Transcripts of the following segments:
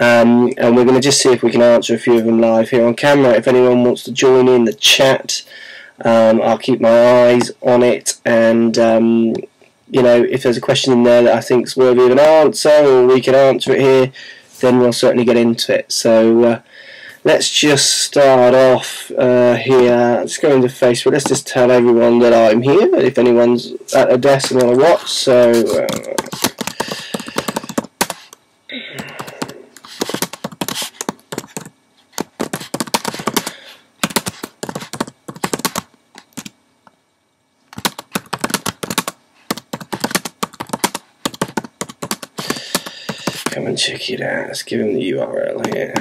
and we're going to just see if we can answer a few of them live here on camera. If anyone wants to join in the chat, I'll keep my eyes on it, and you know, if there's a question in there that I think is worthy of an answer, or we can answer it here, then we'll certainly get into it. So let's just start off here. Let's go into Facebook. Let's just tell everyone that I'm here, if anyone's at a desk and want to watch. So come and check it out. Let's give him the URL here.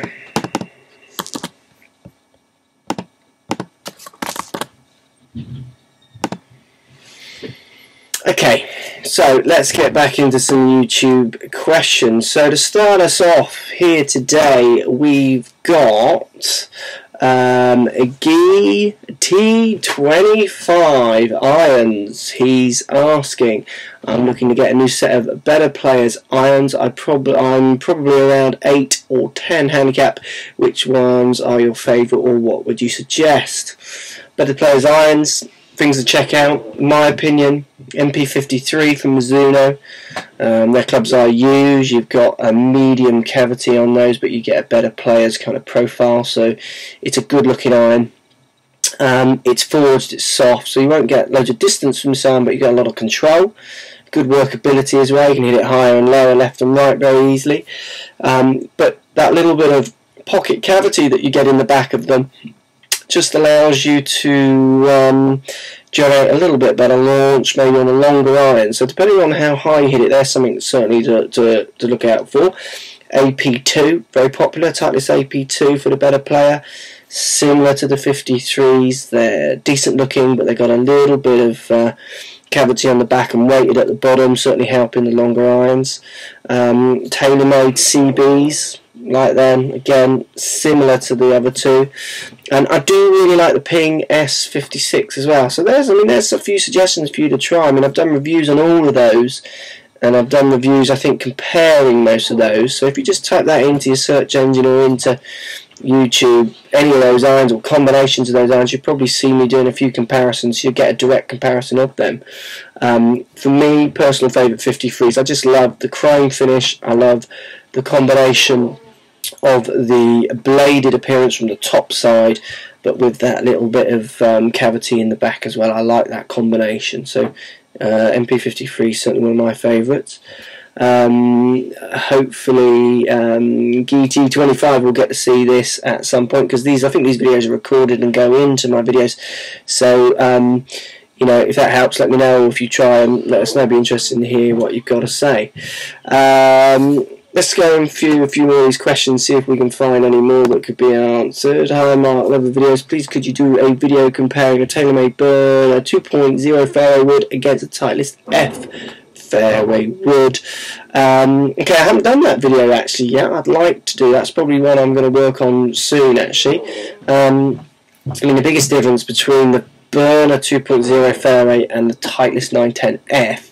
Okay, so let's get back into some YouTube questions. So to start us off here today, we've got a Gee T25 irons. He's asking, I'm looking to get a new set of Better Players irons. I'm probably around 8 or 10 handicap. Which ones are your favourite, or what would you suggest? Better Players irons, things to check out, in my opinion. MP53 from Mizuno. Their clubs I use. You've got a medium cavity on those, but you get a Better Players kind of profile, so it's a good looking iron. It's forged, it's soft, so you won't get loads of distance from this iron, but you get a lot of control. Good workability as well. You can hit it higher and lower, left and right very easily. But that little bit of pocket cavity that you get in the back of them just allows you to generate a little bit better launch, maybe on a longer iron. So depending on how high you hit it, there's something certainly to look out for. AP2, very popular, Titleist AP2 for the Better Player. Similar to the 53s, they're decent looking, but they've got a little bit of cavity on the back and weighted at the bottom, certainly helping the longer irons. Tailor-made CBs, like them, again similar to the other two, and I do really like the Ping S56 as well. So there's a few suggestions for you to try. I've done reviews on all of those, and I've done reviews I think comparing most of those. So if you just type that into your search engine or into YouTube, any of those irons or combinations of those irons, you'll probably see me doing a few comparisons. You'll get a direct comparison of them. For me, personal favourite 53s. I just love the chrome finish. I love the combination of the bladed appearance from the top side, but with that little bit of cavity in the back as well. I like that combination. So MP53 is certainly one of my favourites. Hopefully GT25 will get to see this at some point, because I think these videos are recorded and go into my videos. So you know, if that helps, let me know. If you try, and let us know. Be interested to hear what you've got to say. Let's go and a few more of these questions, see if we can find any more that could be answered. Hi Mark, love the videos. Please could you do a video comparing a TaylorMade burn, a 2.0 fairway wood against a Titleist F fairway wood? Okay, I haven't done that video actually yet. I'd like to do that. That's probably one I'm going to work on soon actually. The biggest difference between the Burner 2.0 fairway and the Titleist 910F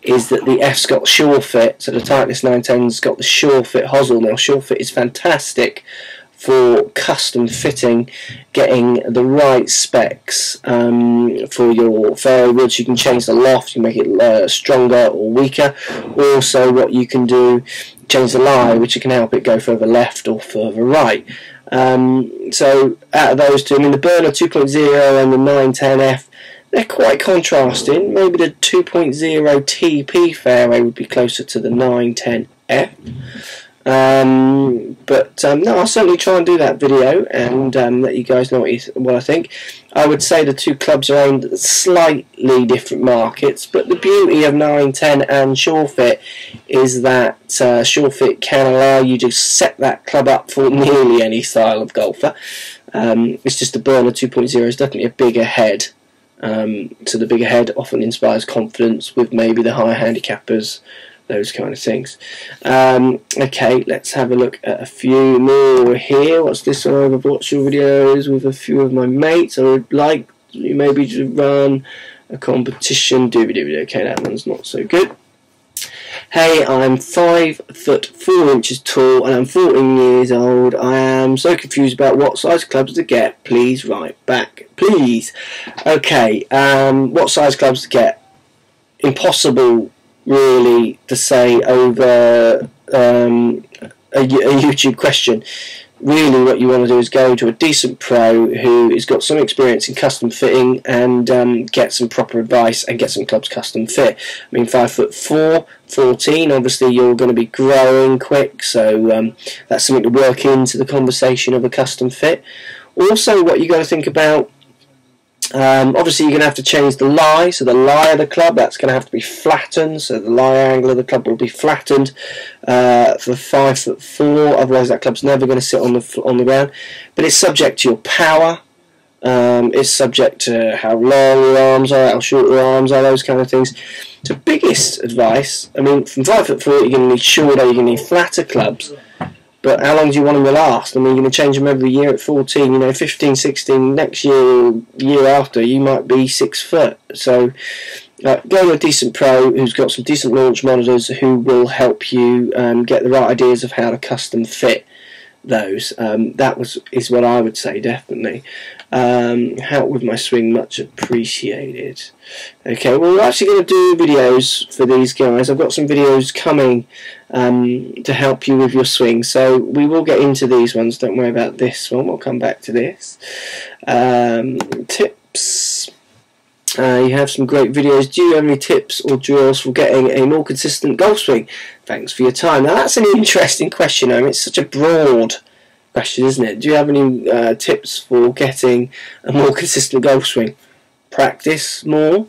is that the F's got Sure Fit, so the Titleist 910's got the Sure Fit hosel. Now Sure Fit is fantastic for custom fitting, getting the right specs for your fairway woods. You can change the loft, you can make it stronger or weaker. Also what you can do, change the lie, which can help it go further left or further right. So out of those two, the Burner 2.0 and the 910F, they're quite contrasting. Maybe the 2.0 TP fairway would be closer to the 910F. No, I'll certainly try and do that video and let you guys know what I think. I would say the two clubs are aimed at slightly different markets, but the beauty of 910 and Sure Fit is that Sure Fit can allow you to set that club up for nearly any style of golfer. It's just the Burner 2.0 is definitely a bigger head. So the bigger head often inspires confidence with maybe the higher handicappers, those kind of things. Okay, let's have a look at a few more here. What's this one? I've watched your videos with a few of my mates. I would like you maybe to run a competition. Okay, that one's not so good. Hey, I'm 5'4" tall and I'm 14 years old. I am so confused about what size clubs to get. Please write back, please. Okay, what size clubs to get? Impossible, really, to say over a YouTube question. Really what you want to do is go to a decent pro who has got some experience in custom fitting and get some proper advice and get some clubs custom fit. I mean, 5'4", 14, obviously you're going to be growing quick, so that's something to work into the conversation of a custom fit. Also, what you got to think about, obviously you're going to have to change the lie, so the lie of the club, that's going to have to be flattened, so the lie angle of the club will be flattened for 5'4", otherwise that club's never going to sit on the ground. But it's subject to your power, it's subject to how long your arms are, how short your arms are, those kind of things. So biggest advice, I mean, from 5'4", you're going to need shorter, you're going to need flatter clubs. But how long do you want them to last? I mean, you're going to change them every year at 14, you know, 15, 16, next year, year after, you might be 6 foot. So go to a decent pro who's got some decent launch monitors who will help you get the right ideas of how to custom fit those. That is what I would say, definitely. Help with my swing, much appreciated. Okay, well, we're actually going to do videos for these guys. I've got some videos coming to help you with your swing, so we will get into these ones. Don't worry about this one, we'll come back to this. Tips. You have some great videos. Do you have any tips or drills for getting a more consistent golf swing? Thanks for your time. Now that's an interesting question. I mean, it's such a broad question, isn't it? Do you have any tips for getting a more consistent golf swing? Practice more.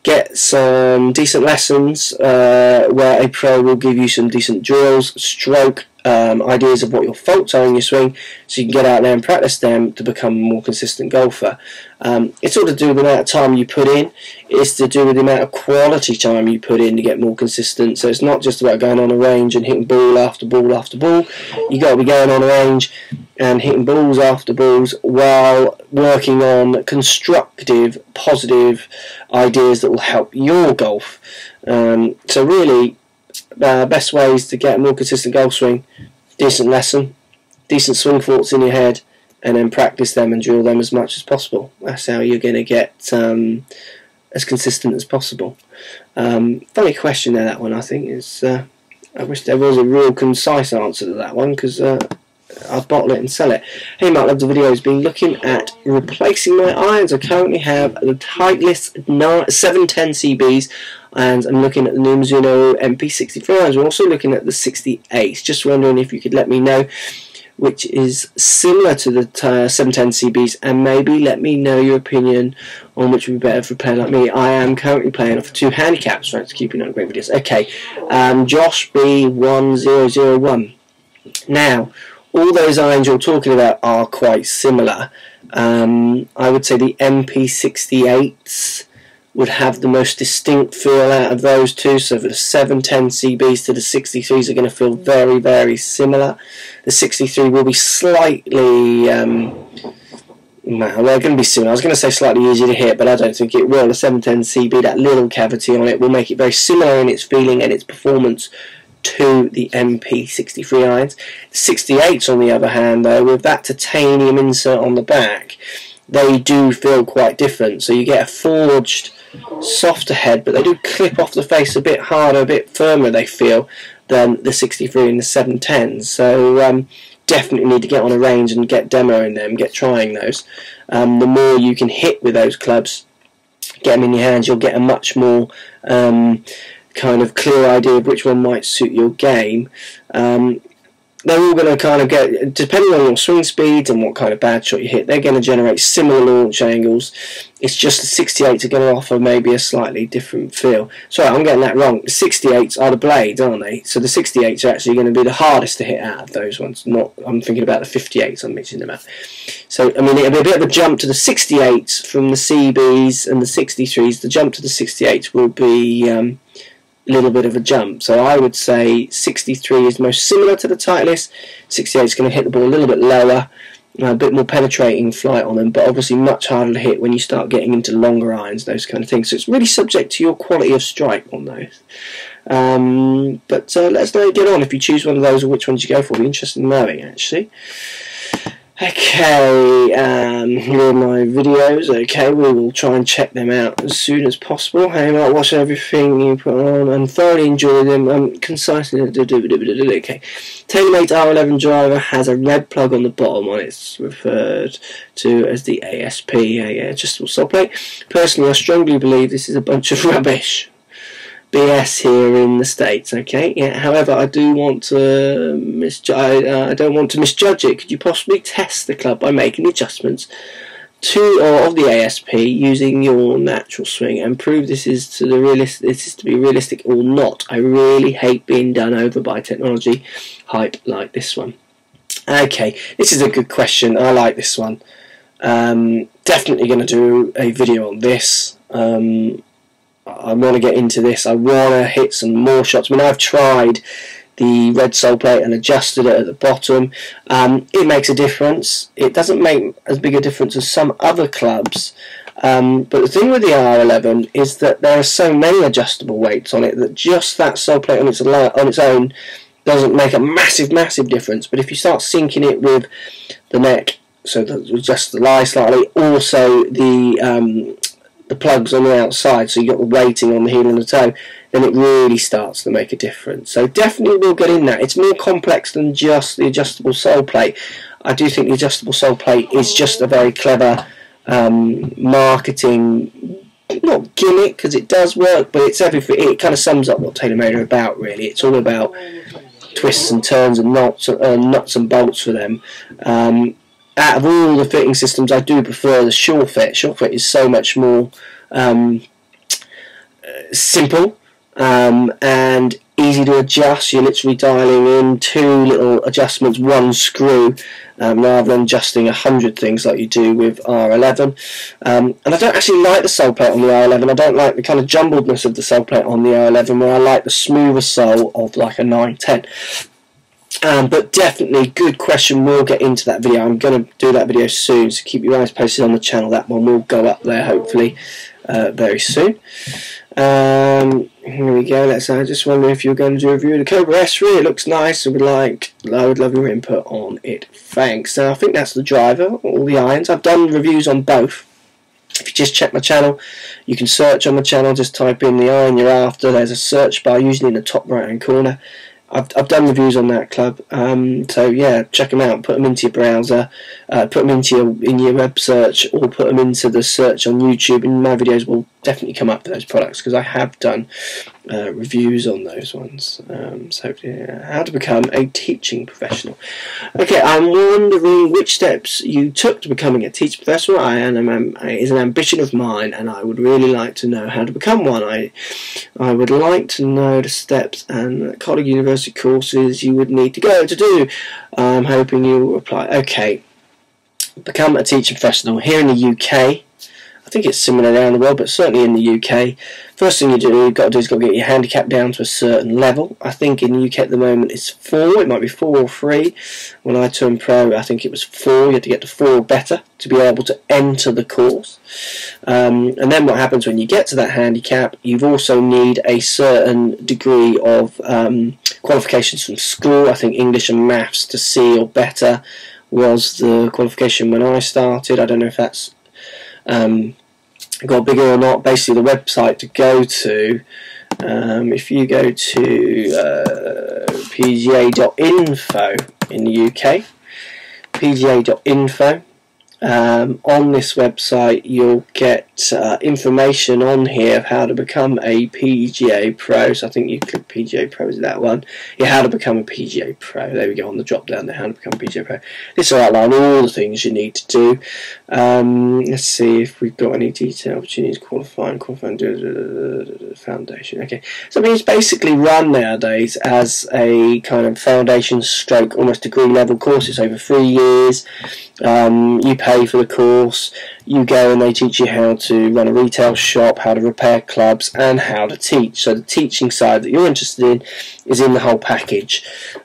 Get some decent lessons where a pro will give you some decent drills, stroke ideas of what your faults are in your swing, so you can get out there and practice them to become a more consistent golfer. It's all to do with the amount of time you put in. It's to do with the amount of quality time you put in to get more consistent. So it's not just about going on a range and hitting ball after ball after ball. You got to be going on a range and hitting balls after balls while working on constructive, positive ideas that will help your golf. So really, best ways to get a more consistent golf swing: decent lesson, decent swing thoughts in your head, and then practice them and drill them as much as possible. That's how you're going to get as consistent as possible. Funny question there, that one, I think. I wish there was a real concise answer to that one, because I'll bottle it and sell it. Hey Mark, love the videos. Been looking at replacing my irons. I currently have the Titleist 710 CBs, and I'm looking at the new Mizuno MP63 irons. We're also looking at the 68. Just wondering if you could let me know which is similar to the 710 CBs, and maybe let me know your opinion on which would be better for a player like me. I am currently playing off 2 handicaps. Thanks for keeping on great videos. Okay, Josh B1001. Now, all those irons you're talking about are quite similar. I would say the MP68s would have the most distinct feel out of those two. So for the 710 CBs to the 63s are going to feel very, very similar. The 63 will be slightly, well, they're going to be similar. I was going to say slightly easier to hit, but I don't think it will. The 710 CB, that little cavity on it, will make it very similar in its feeling and its performance to the MP63 irons. The 68s, on the other hand, though, with that titanium insert on the back, they do feel quite different. So you get a forged, softer head, but they do clip off the face a bit harder, a bit firmer, they feel, than the 63 and the 710s. So definitely need to get on a range and get demoing them, get trying those. The more you can hit with those clubs, get them in your hands, you'll get a much more kind of clear idea of which one might suit your game. They're all going to kind of get, depending on your swing speeds and what kind of bad shot you hit, they're going to generate similar launch angles. It's just the 68s are going to offer maybe a slightly different feel. Sorry, I'm getting that wrong. The 68s are the blades, aren't they? So the 68s are actually going to be the hardest to hit out of those ones. Not, I'm thinking about the 58s I'm mixing them up. So, I mean, it'll be a bit of a jump to the 68s from the CBs and the 63s. The jump to the 68s will be a little bit of a jump. So I would say 63 is most similar to the Titleist. 68 is going to hit the ball a little bit lower, a bit more penetrating flight on them, but obviously much harder to hit when you start getting into longer irons, those kind of things. So it's really subject to your quality of strike on those. But let us know how you get on if you choose one of those or which ones you go for. I'd be interested in knowing, actually. Okay, here are my videos. Okay, we will try and check them out as soon as possible. Hey, I'll watch everything you put on and thoroughly enjoy them. Concisely, okay. TaylorMade R11 driver has a red plug on the bottom one. It's referred to as the ASP, adjustable sole plate. Personally, I strongly believe this is a bunch of rubbish. BS here in the States, okay? Yeah. However, I do want to I don't want to misjudge it. Could you possibly test the club by making adjustments of the ASP using your natural swing and prove this is to be realistic or not? I really hate being done over by technology hype like this one. Okay, this is a good question. I like this one. Definitely going to do a video on this. I want to get into this. I want to hit some more shots. I mean, I've tried the red sole plate and adjusted it at the bottom. It makes a difference. It doesn't make as big a difference as some other clubs. But the thing with the R11 is that there are so many adjustable weights on it that just that sole plate on its own doesn't make a massive difference. But if you start syncing it with the neck, so that adjust the lie slightly, also the plugs on the outside, so you got the weighting on the heel and the toe, then it really starts to make a difference. So definitely we'll get in that. It's more complex than just the adjustable sole plate. I do think the adjustable sole plate is just a very clever marketing, not gimmick, because it does work, but it's everything. It kind of sums up what TaylorMade are about, really. It's all about twists and turns and nuts and bolts for them. Out of all the fitting systems, I do prefer the Sure Fit. Sure Fit is so much more simple and easy to adjust. You're literally dialing in 2 little adjustments, 1 screw, rather than adjusting 100 things like you do with R11. And I don't actually like the sole plate on the R11. I don't like the kind of jumbledness of the sole plate on the R11, where I like the smoother sole of like a 910. But definitely, good question. We'll get into that video. I'm going to do that video soon, so keep your eyes posted on the channel. That one will go up there hopefully very soon. Here we go. I just wondering if you're going to do a review of the Cobra S3. It looks nice. I would love your input on it. Thanks. Now I think that's the driver, all the irons. I've done reviews on both. If you just check my channel, you can search on my channel. Just type in the iron you're after. There's a search bar usually in the top right hand corner. I've done reviews on that club, so yeah, check them out. Put them into your browser, put them into your web search, or put them into the search on YouTube, and my videos will definitely come up for those products, because I have done reviews on those ones. So yeah, how to become a teaching professional. Okay, I'm wondering which steps you took to becoming a teaching professional. It is an ambition of mine, and I would really like to know how to become one. I would like to know the steps and college, university courses you would need to go to do. I'm hoping you will reply. Okay, become a teaching professional here in the UK. I think it's similar around the world, but certainly in the UK. First thing you've got to do is get your handicap down to a certain level. I think in the UK at the moment it's 4. It might be 4 or 3. When I turned pro, I think it was 4. You had to get to 4 or better to be able to enter the course. And then what happens when you get to that handicap, you've also need a certain degree of qualifications from school. I think English and maths to C or better was the qualification when I started. I don't know if that's got bigger or not. Basically, the website to go to, if you go to pga.info in the UK, pga.info, on this website you'll get information on here of how to become a PGA Pro. So I think you click PGA Pro, is that one? Yeah, how to become a PGA Pro. There we go, on the drop down there, how to become a PGA Pro. This will outline all the things you need to do. Let's see if we've got any detail opportunities, qualifying, foundation. Okay, so I mean, it's basically run nowadays as a kind of foundation stroke, almost degree level course. It's over 3 years. You pay for the course, you go and they teach you how to run a retail shop, how to repair clubs, and how to teach. So the teaching side that you're interested in is in the whole package.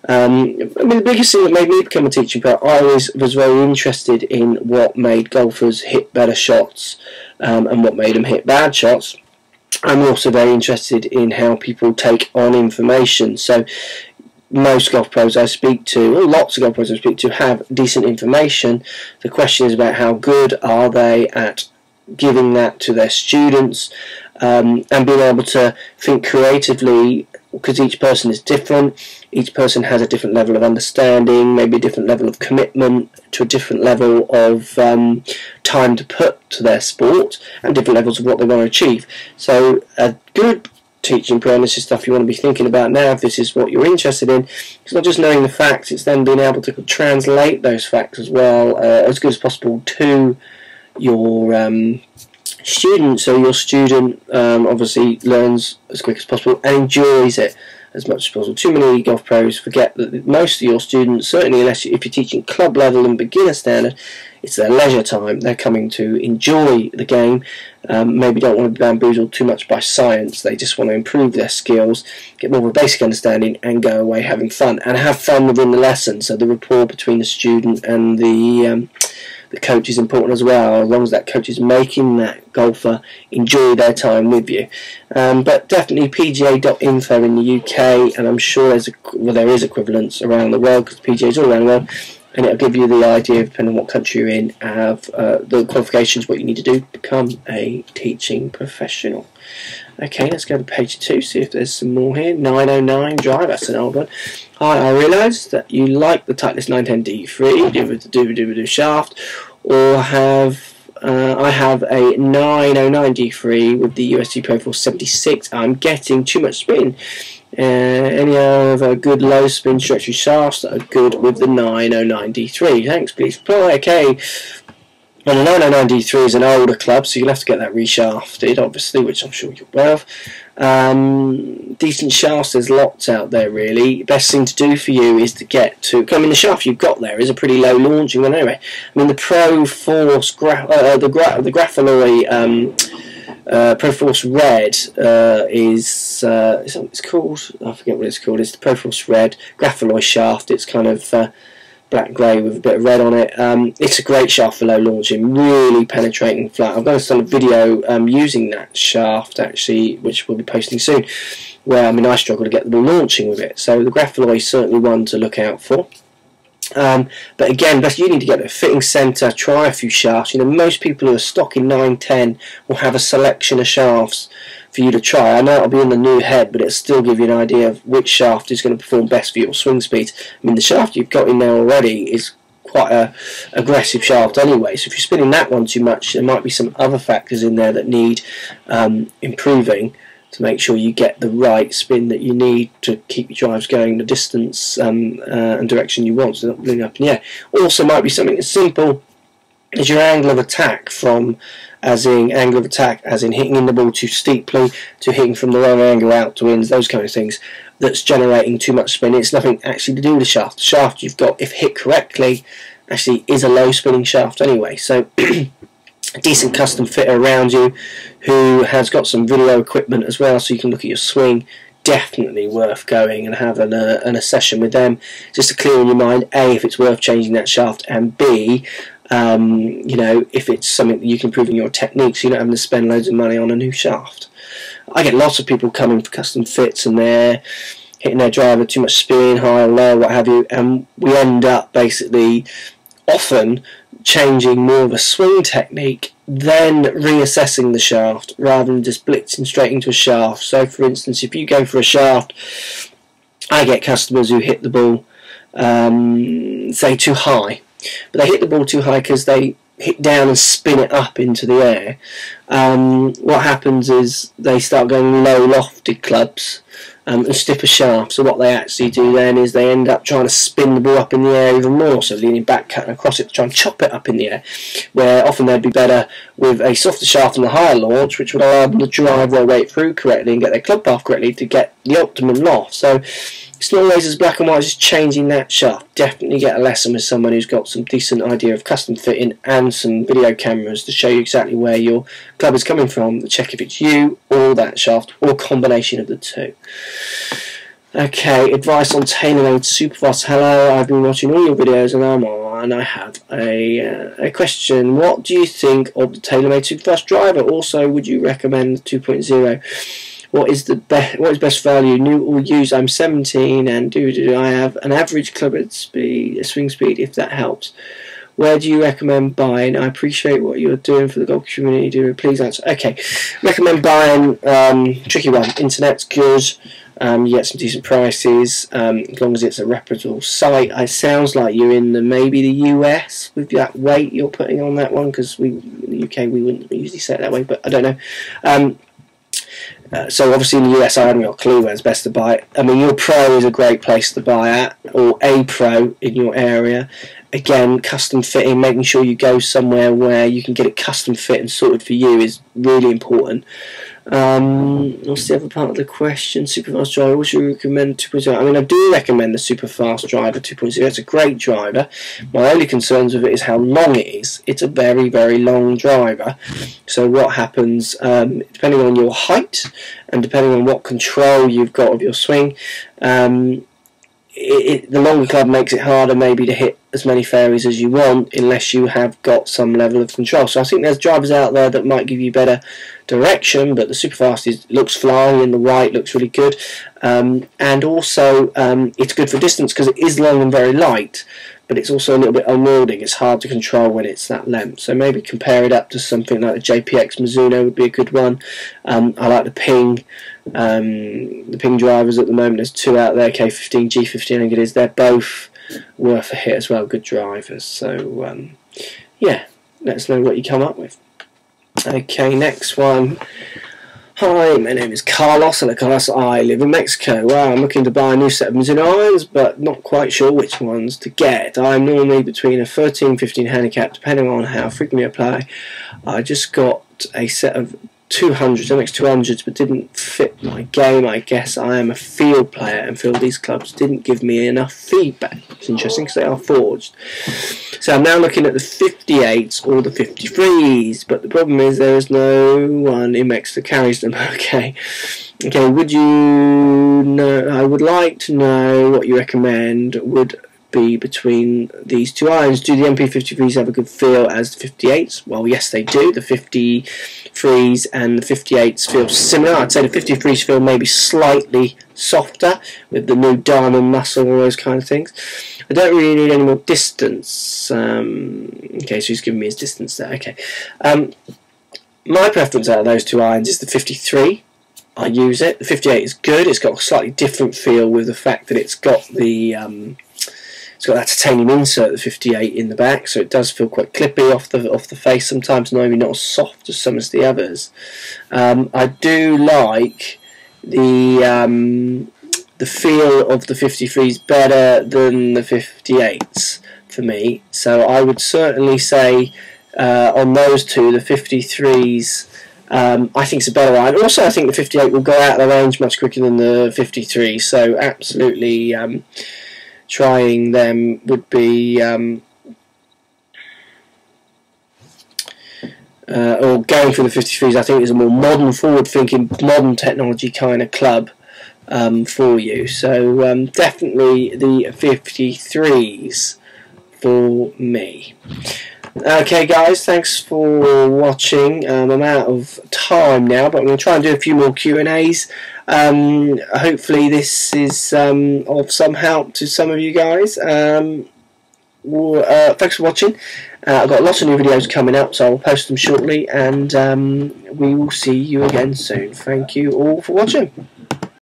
I mean, the biggest thing that made me become a teaching pro, I always was very interested in what made golfers hit better shots and what made them hit bad shots. I'm also very interested in how people take on information. So most golf pros I speak to, or lots of golf pros I speak to, have decent information. The question is about how good are they at giving that to their students, and being able to think creatively, because each person is different. Each person has a different level of understanding, maybe a different level of commitment, to a different level of time to put to their sport, and different levels of what they want to achieve. So a good teaching plan, this is stuff you want to be thinking about now if this is what you're interested in. It's not just knowing the facts, it's then being able to translate those facts as well as good as possible to your student, so your student obviously learns as quick as possible and enjoys it as much as possible. Too many golf pros forget that most of your students, certainly if you're teaching club level and beginner standard, it's their leisure time. They're coming to enjoy the game, maybe don't want to be bamboozled too much by science. They just want to improve their skills, get more of a basic understanding, and go away having fun, and have fun within the lesson. So the rapport between the student and the coach is important as well, as long as that coach is making that golfer enjoy their time with you. But definitely PGA.info in the UK, and I'm sure there is equivalents around the world, because PGA is all around the world, and it'll give you the idea, depending on what country you're in, of the qualifications, what you need to do to become a teaching professional. Okay, let's go to page 2, see if there's some more here. 909 drive, that's an old one. Hi, I realise that you like the Titleist 910D3 with the dooba shaft, or I have a 909 D3 with the USD Pro Force 76. I'm getting too much spin. Any other good low spin stretchy shafts that are good with the 909 D3? Thanks, please reply. Okay. And the 909 D3 is an older club, so you'll have to get that reshafted, obviously, which I'm sure you're aware of. Decent shafts, there's lots out there, really. Best thing to do for you is to get to... I mean, the shaft you've got there is a pretty low launching one anyway. I mean, the Pro Force, the Graphaloy Pro Force Red is what it's called? I forget what it's called. It's the Pro Force Red Graphaloy shaft. It's kind of... black grey with a bit of red on it. It's a great shaft for low launching, really penetrating flat. I'm going to start a video using that shaft actually, which we'll be posting soon, where I struggle to get the ball launching with it. So the Graphaloy is certainly one to look out for. But again, you need to get a fitting centre, try a few shafts. Most people who are stocking 910 will have a selection of shafts for you to try. I know it'll be in the new head, but it'll still give you an idea of which shaft is going to perform best for your swing speed. The shaft you've got in there already is quite a aggressive shaft anyway, so if you're spinning that one too much, there might be some other factors in there that need improving to make sure you get the right spin that you need to keep your drives going the distance and direction you want, so not blowing up in the air. Also might be something as simple as your angle of attack, as in hitting the ball too steeply to hitting from the wrong angle out to ins, those kind of things, that's generating too much spin. It's nothing actually to do with the shaft. The shaft you've got, if hit correctly, actually is a low spinning shaft anyway. So a decent custom fitter around you who has got some video equipment as well, so you can look at your swing, definitely worth going and having a session with them, just to clear in your mind, A, if it's worth changing that shaft, and B, if it's something that you can improve in your technique, so you're not having to spend loads of money on a new shaft. I get lots of people coming for custom fits and they're hitting their driver too much spin, high or low, what have you, and we end up basically often changing more of a swing technique, then reassessing the shaft rather than just blitzing straight into a shaft. So for instance, if you go for a shaft, I get customers who hit the ball say too high, but they hit the ball too high because they hit down and spin it up into the air. What happens is they start going low lofted clubs and stiffer shafts. So what they actually do then is they end up trying to spin the ball up in the air even more, so leaning back, cutting across it to try and chop it up in the air, where often they'd be better with a softer shaft and a higher launch, which would allow them to drive their weight through correctly and get their club path correctly to get the optimum loft. So it's not always as black and white as changing that shaft. Definitely get a lesson with someone who's got some decent idea of custom fitting and some video cameras to show you exactly where your club is coming from, to check if it's you or that shaft or a combination of the two. Okay, advice on TaylorMade Superfast. Hello, I've been watching all your videos and I'm alright. one, I have a question. What do you think of the TaylorMade Superfast driver? Also, would you recommend 2.0? What is best value, new or used? I'm 17 and do I have an average club swing speed, if that helps. Where do you recommend buying? I appreciate what you're doing for the golf community. Do please answer. Okay, recommend buying. Tricky one. Internet's good. You get some decent prices as long as it's a reputable site. It sounds like you're in maybe the US with that weight you're putting on that one, because in the UK we wouldn't usually say it that way, but I don't know. So obviously in the US I haven't got a clue where's best to buy it. I mean, your Pro is a great place to buy at, or a Pro in your area. Again, custom fitting, making sure you go somewhere where you can get it custom fit and sorted for you is really important. What's the other part of the question? Superfast driver, would you recommend 2.0? I mean, I do recommend the Superfast driver 2.0. It's a great driver. My only concerns with it is how long it is. It's a very, very long driver. So what happens, depending on your height and depending on what control you've got of your swing, the longer club makes it harder maybe to hit as many fairways as you want unless you have got some level of control. So I think there's drivers out there that might give you better direction, but the Superfast looks flying in the right, looks really good, and also it's good for distance because it is long and very light, but it's also a little bit unwieldy. It's hard to control when it's that length. So maybe compare it up to something like the JPX Mizuno would be a good one. I like the Ping. The Ping drivers at the moment, there's two out there, K15, G15 I think it is. They're both worth a hit as well, good drivers. So yeah, let us know what you come up with. Okay, next one. Hi, my name is Carlos. Hello, Carlos. I live in Mexico. Wow, I'm looking to buy a new set of Mizuno irons, but not quite sure which ones to get. I'm normally between a 13-15 handicap, depending on how frequently I play. I just got a set of 200s, MX200s, but didn't fit my game. I guess I am a field player and feel these clubs didn't give me enough feedback. It's interesting because they are forged. So I'm now looking at the 58s or the 53s, but the problem is there is no one in Mexico that carries them. Okay, would you know? I would like to know what you recommend would be between these two irons. Do the MP53s have a good feel as the 58s? Well, yes, they do. The 53s and the 58s feel similar. I'd say the 53s feel maybe slightly softer with the new diamond muscle, all those kind of things. I don't really need any more distance. Okay, so he's giving me his distance there. Okay. My preference out of those two irons is the 53. I use it. The 58 is good. It's got a slightly different feel with the fact that it's got the it's got that titanium insert, the 58 in the back, so it does feel quite clippy off the face sometimes, maybe not as soft as some of the others. I do like the feel of the 53s better than the 58s for me, so I would certainly say on those two, the 53s I think it's a better iron. Also, I think the 58 will go out of the range much quicker than the 53, so absolutely trying them would be or going for the 53s I think is a more modern, forward-thinking, modern technology kind of club for you. So definitely the 53s for me. Okay guys, thanks for watching. I'm out of time now, but I'm going to try and do a few more Q&As. Hopefully this is of some help to some of you guys. Thanks for watching. I've got lots of new videos coming up, so I'll post them shortly, and we will see you again soon. Thank you all for watching.